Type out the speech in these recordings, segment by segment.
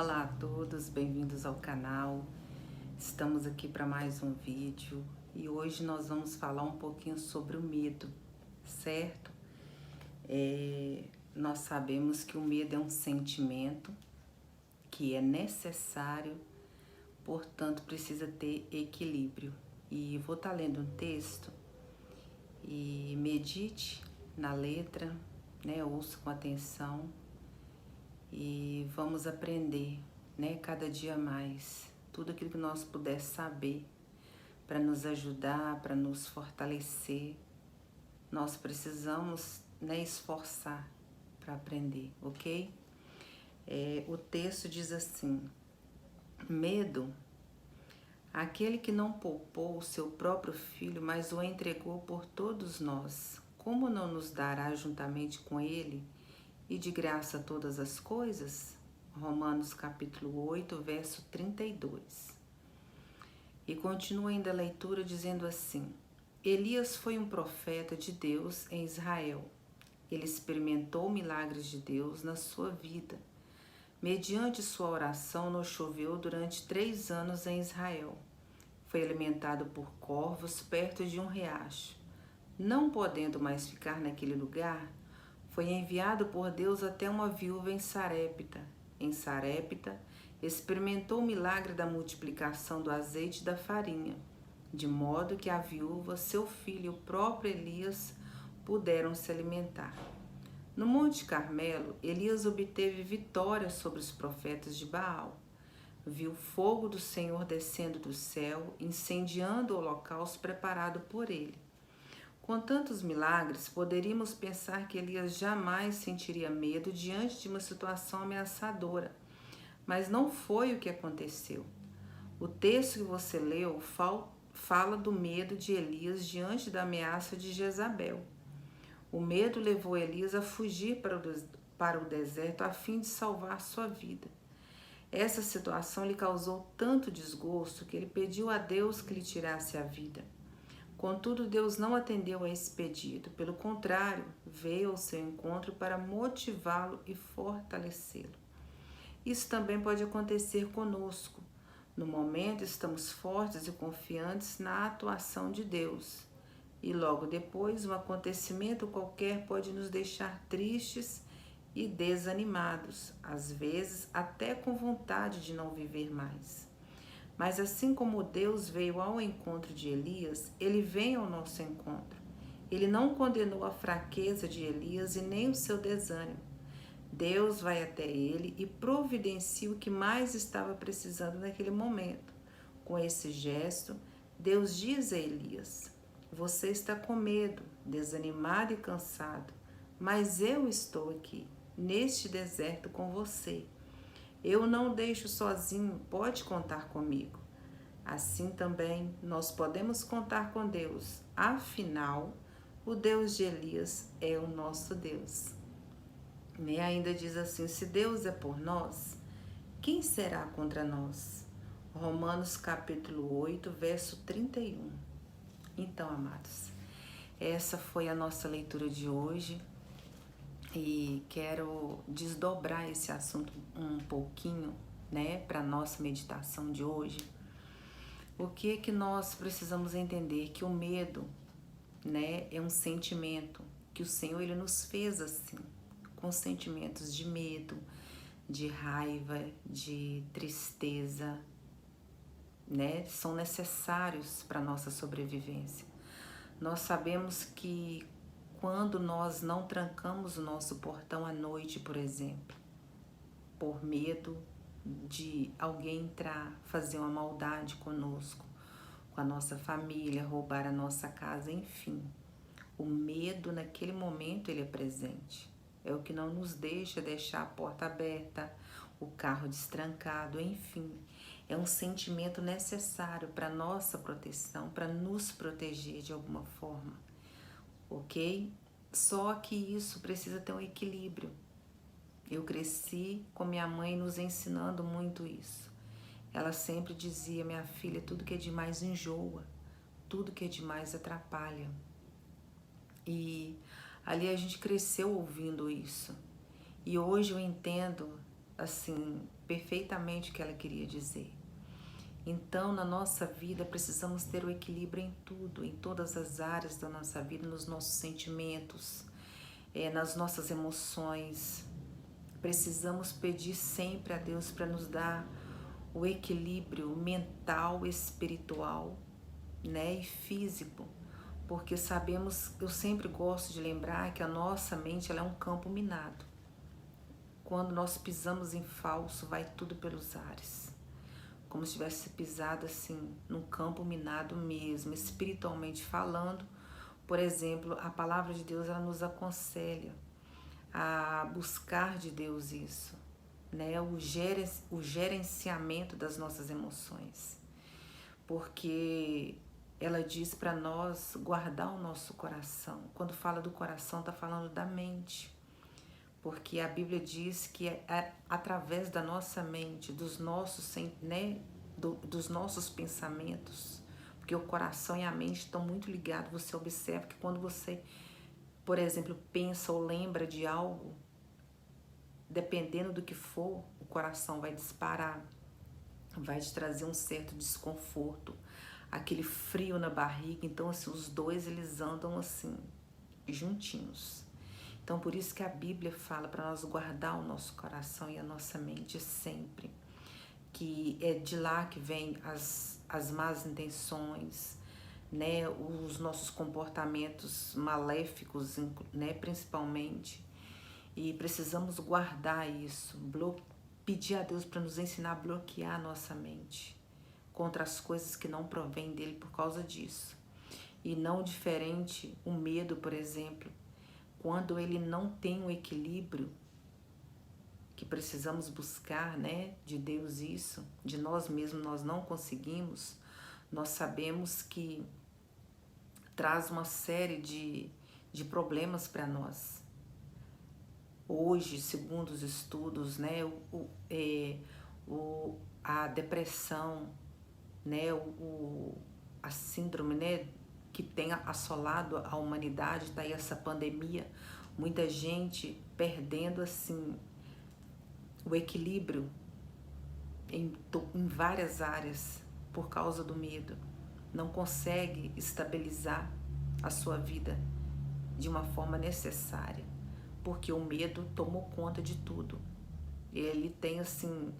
Olá a todos, bem-vindos ao canal. Estamos aqui para mais um vídeo e hoje nós vamos falar um pouquinho sobre o medo, certo? Nós sabemos que o medo é um sentimento que é necessário, portanto precisa ter equilíbrio. E vou estar lendo um texto e medite na letra, né? Ouça com atenção. E vamos aprender, né, cada dia mais, tudo aquilo que nós puder saber para nos ajudar, para nos fortalecer. Nós precisamos, né, esforçar para aprender, ok? O texto diz assim: medo, aquele que não poupou o seu próprio filho, mas o entregou por todos nós, como não nos dará juntamente com ele e de graça todas as coisas? Romanos capítulo 8, verso 32. E continua ainda a leitura dizendo assim: Elias foi um profeta de Deus em Israel. Ele experimentou milagres de Deus na sua vida. Mediante sua oração, não choveu durante 3 anos em Israel. Foi alimentado por corvos perto de um riacho. Não podendo mais ficar naquele lugar, foi enviado por Deus até uma viúva em Sarepta. Em Sarepta, experimentou o milagre da multiplicação do azeite e da farinha, de modo que a viúva, seu filho e o próprio Elias puderam se alimentar. No Monte Carmelo, Elias obteve vitória sobre os profetas de Baal. Viu o fogo do Senhor descendo do céu, incendiando o holocausto preparado por ele. Com tantos milagres, poderíamos pensar que Elias jamais sentiria medo diante de uma situação ameaçadora, mas não foi o que aconteceu. O texto que você leu fala do medo de Elias diante da ameaça de Jezabel. O medo levou Elias a fugir para o deserto a fim de salvar sua vida. Essa situação lhe causou tanto desgosto que ele pediu a Deus que lhe tirasse a vida. Contudo, Deus não atendeu a esse pedido. Pelo contrário, veio ao seu encontro para motivá-lo e fortalecê-lo. Isso também pode acontecer conosco. No momento, estamos fortes e confiantes na atuação de Deus. E logo depois, um acontecimento qualquer pode nos deixar tristes e desanimados, às vezes até com vontade de não viver mais. Mas assim como Deus veio ao encontro de Elias, ele vem ao nosso encontro. Ele não condenou a fraqueza de Elias e nem o seu desânimo. Deus vai até ele e providencia o que mais estava precisando naquele momento. Com esse gesto, Deus diz a Elias: você está com medo, desanimado e cansado, mas eu estou aqui, neste deserto com você. Eu não o deixo sozinho, pode contar comigo. Assim também nós podemos contar com Deus. Afinal, o Deus de Elias é o nosso Deus. E ainda diz assim: se Deus é por nós, quem será contra nós? Romanos capítulo 8, verso 31. Então, amados, essa foi a nossa leitura de hoje. E quero desdobrar esse assunto um pouquinho, né, para nossa meditação de hoje. O que que nós precisamos entender? Que o medo, né, é um sentimento que o Senhor ele nos fez assim, com sentimentos de medo, de raiva, de tristeza, né, são necessários para nossa sobrevivência. Nós sabemos que quando nós não trancamos o nosso portão à noite, por exemplo, por medo de alguém entrar, fazer uma maldade conosco, com a nossa família, roubar a nossa casa, enfim. O medo naquele momento ele é presente. É o que não nos deixar a porta aberta, o carro destrancado, enfim. É um sentimento necessário para nossa proteção, para nos proteger de alguma forma. Ok? Só que isso precisa ter um equilíbrio. Eu cresci com minha mãe nos ensinando muito isso. Ela sempre dizia: minha filha, tudo que é demais enjoa, tudo que é demais atrapalha. E ali a gente cresceu ouvindo isso. E hoje eu entendo, assim, perfeitamente o que ela queria dizer. Então, na nossa vida, precisamos ter o equilíbrio em tudo, em todas as áreas da nossa vida, nos nossos sentimentos, nas nossas emoções. Precisamos pedir sempre a Deus para nos dar o equilíbrio mental, espiritual, né, e físico, porque sabemos, eu sempre gosto de lembrar que a nossa mente ela é um campo minado. Quando nós pisamos em falso, vai tudo pelos ares, como se tivesse pisado assim num campo minado mesmo, espiritualmente falando. Por exemplo, a palavra de Deus ela nos aconselha a buscar de Deus isso, né? O gerenciamento das nossas emoções, porque ela diz para nós guardar o nosso coração. Quando fala do coração, está falando da mente, porque a Bíblia diz que é através da nossa mente, dos nossos, né, dos nossos pensamentos, porque o coração e a mente estão muito ligados. Você observa que quando você, por exemplo, pensa ou lembra de algo, dependendo do que for, o coração vai disparar, vai te trazer um certo desconforto, aquele frio na barriga. Então, assim, os dois eles andam assim, juntinhos. Então, por isso que a Bíblia fala para nós guardar o nosso coração e a nossa mente sempre, que é de lá que vem as más intenções, né, os nossos comportamentos maléficos, né, principalmente. E precisamos guardar isso, pedir a Deus para nos ensinar a bloquear a nossa mente contra as coisas que não provêm dele por causa disso. E não diferente o medo, por exemplo, quando ele não tem o equilíbrio que precisamos buscar, né, de Deus isso, de nós mesmos nós não conseguimos, nós sabemos que traz uma série de problemas para nós. Hoje, segundo os estudos, né, a depressão, né, a síndrome, né, que tem assolado a humanidade, tá aí essa pandemia, muita gente perdendo assim o equilíbrio em várias áreas por causa do medo, não consegue estabilizar a sua vida de uma forma necessária, porque o medo tomou conta de tudo. Ele tem assim,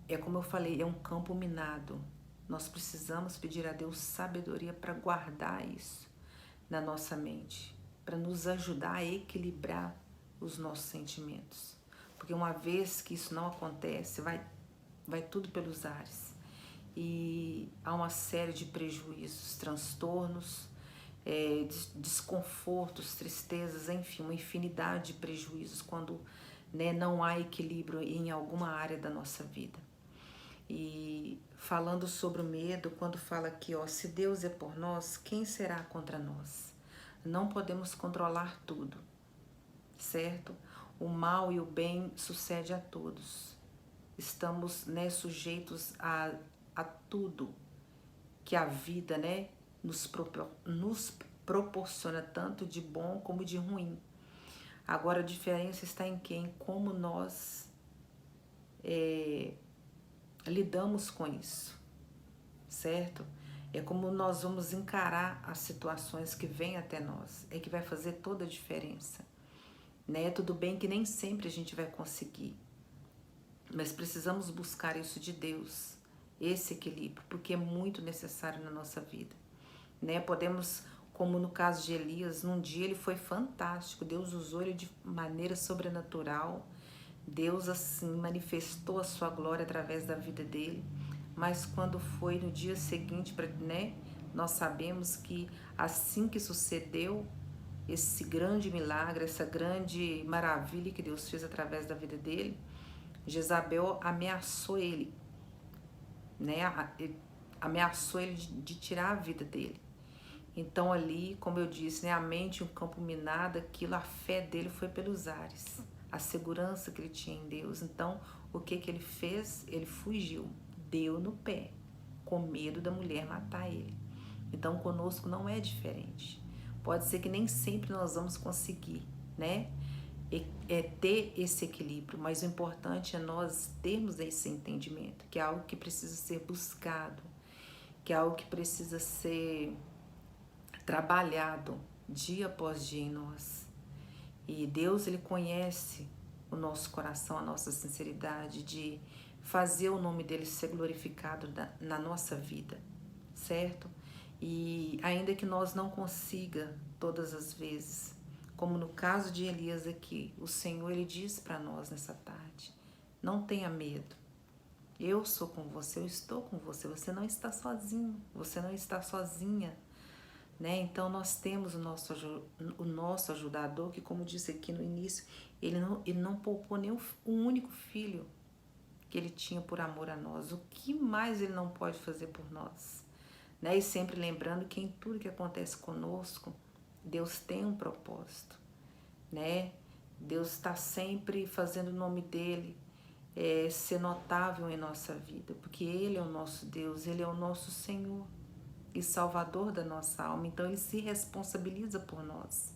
é como eu falei, é um campo minado. Nós precisamos pedir a Deus sabedoria para guardar isso na nossa mente, para nos ajudar a equilibrar os nossos sentimentos. Porque uma vez que isso não acontece, vai tudo pelos ares. E há uma série de prejuízos, transtornos, desconfortos, tristezas, enfim, uma infinidade de prejuízos quando, né, não há equilíbrio em alguma área da nossa vida. E falando sobre o medo, quando fala aqui, ó, se Deus é por nós, quem será contra nós? Não podemos controlar tudo, certo? O mal e o bem sucede a todos. Estamos, né, sujeitos a tudo que a vida, né, nos proporciona, tanto de bom como de ruim. Agora a diferença está em quem, como nós lidamos com isso, certo? É como nós vamos encarar as situações que vêm até nós, é que vai fazer toda a diferença, né? Tudo bem que nem sempre a gente vai conseguir, mas precisamos buscar isso de Deus, esse equilíbrio, porque é muito necessário na nossa vida, né? Podemos, como no caso de Elias, num dia ele foi fantástico, Deus usou ele de maneira sobrenatural, Deus assim manifestou a sua glória através da vida dele, mas quando foi no dia seguinte, né, nós sabemos que assim que sucedeu esse grande milagre, essa grande maravilha que Deus fez através da vida dele, Jezabel ameaçou ele, né, ameaçou ele de tirar a vida dele. Então ali, como eu disse, né, a mente, um campo minado, aquilo, a fé dele foi pelos ares, a segurança que ele tinha em Deus. Então, o que ele fez? Ele fugiu, deu no pé, com medo da mulher matar ele. Então, conosco não é diferente. Pode ser que nem sempre nós vamos conseguir, né, é ter esse equilíbrio, mas o importante é nós termos esse entendimento, que é algo que precisa ser buscado, que é algo que precisa ser trabalhado dia após dia em nós. E Deus, Ele conhece o nosso coração, a nossa sinceridade de fazer o nome dele ser glorificado na nossa vida, certo? E ainda que nós não consiga todas as vezes, como no caso de Elias aqui, o Senhor, Ele diz para nós nessa tarde: não tenha medo, eu sou com você, eu estou com você, você não está sozinho, você não está sozinha, né? Então nós temos o nosso ajudador, que, como disse aqui no início, ele não poupou nem um único filho que ele tinha por amor a nós. O que mais ele não pode fazer por nós? Né? E sempre lembrando que em tudo que acontece conosco, Deus tem um propósito, né? Deus está sempre fazendo o nome dele ser notável em nossa vida, porque Ele é o nosso Deus, Ele é o nosso Senhor e Salvador da nossa alma. Então Ele se responsabiliza por nós,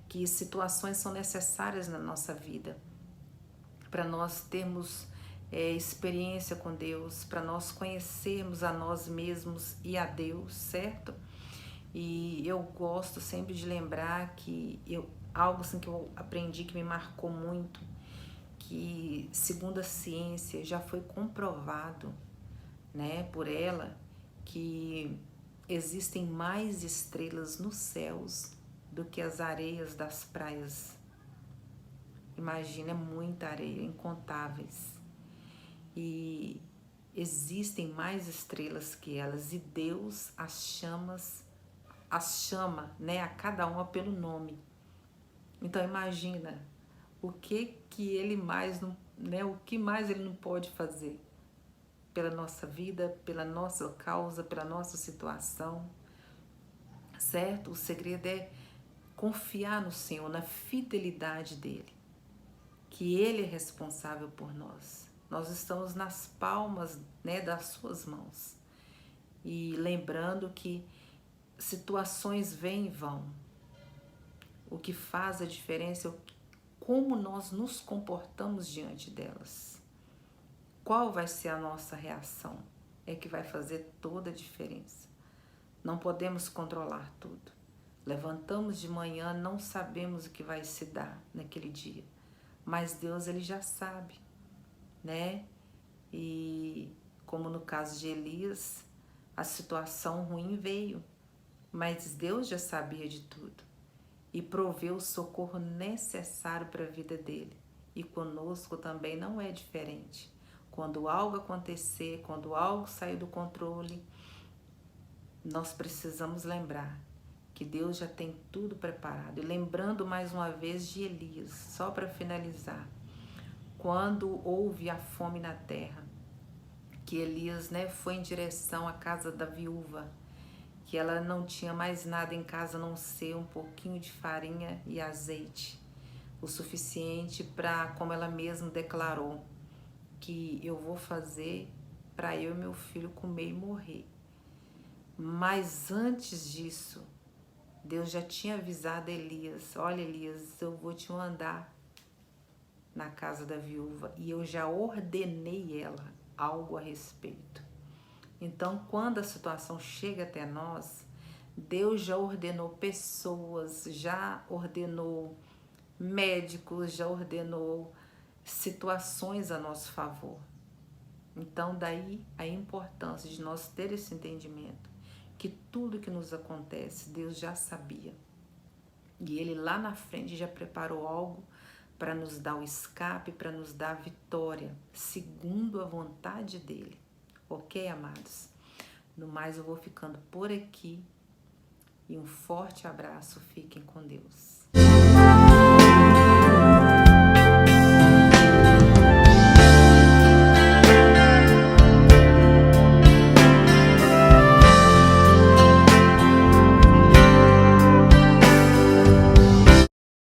que situações são necessárias na nossa vida para nós termos experiência com Deus, para nós conhecermos a nós mesmos e a Deus, certo? E eu gosto sempre de lembrar que algo assim que eu aprendi que me marcou muito, que segundo a ciência já foi comprovado, né, por ela, que existem mais estrelas nos céus do que as areias das praias. Imagina, é muita areia, incontáveis. E existem mais estrelas que elas, e Deus as chama, né, a cada uma pelo nome. Então imagina o que ele mais não, né, o que mais ele não pode fazer pela nossa vida, pela nossa causa, pela nossa situação, certo? O segredo é confiar no Senhor, na fidelidade dele, que ele é responsável por nós. Nós estamos nas palmas, né, das suas mãos. E lembrando que situações vêm e vão. O que faz a diferença é como nós nos comportamos diante delas. Qual vai ser a nossa reação? É que vai fazer toda a diferença. Não podemos controlar tudo. Levantamos de manhã, não sabemos o que vai se dar naquele dia. Mas Deus, Ele já sabe, né? E como no caso de Elias, a situação ruim veio, mas Deus já sabia de tudo e proveu o socorro necessário para a vida dele. E conosco também não é diferente. Quando algo acontecer, quando algo sair do controle, nós precisamos lembrar que Deus já tem tudo preparado. E lembrando mais uma vez de Elias, só para finalizar, quando houve a fome na terra, que Elias, né, foi em direção à casa da viúva, que ela não tinha mais nada em casa a não ser um pouquinho de farinha e azeite, o suficiente para, como ela mesma declarou, que eu vou fazer para eu e meu filho comer e morrer. Mas antes disso, Deus já tinha avisado Elias: olha, Elias, eu vou te mandar na casa da viúva e eu já ordenei ela algo a respeito. Então, quando a situação chega até nós, Deus já ordenou pessoas, já ordenou médicos, já ordenou situações a nosso favor. Então, daí a importância de nós ter esse entendimento, que tudo que nos acontece, Deus já sabia. E Ele lá na frente já preparou algo para nos dar o escape, para nos dar a vitória, segundo a vontade dEle. Ok, amados? No mais, eu vou ficando por aqui. E um forte abraço. Fiquem com Deus.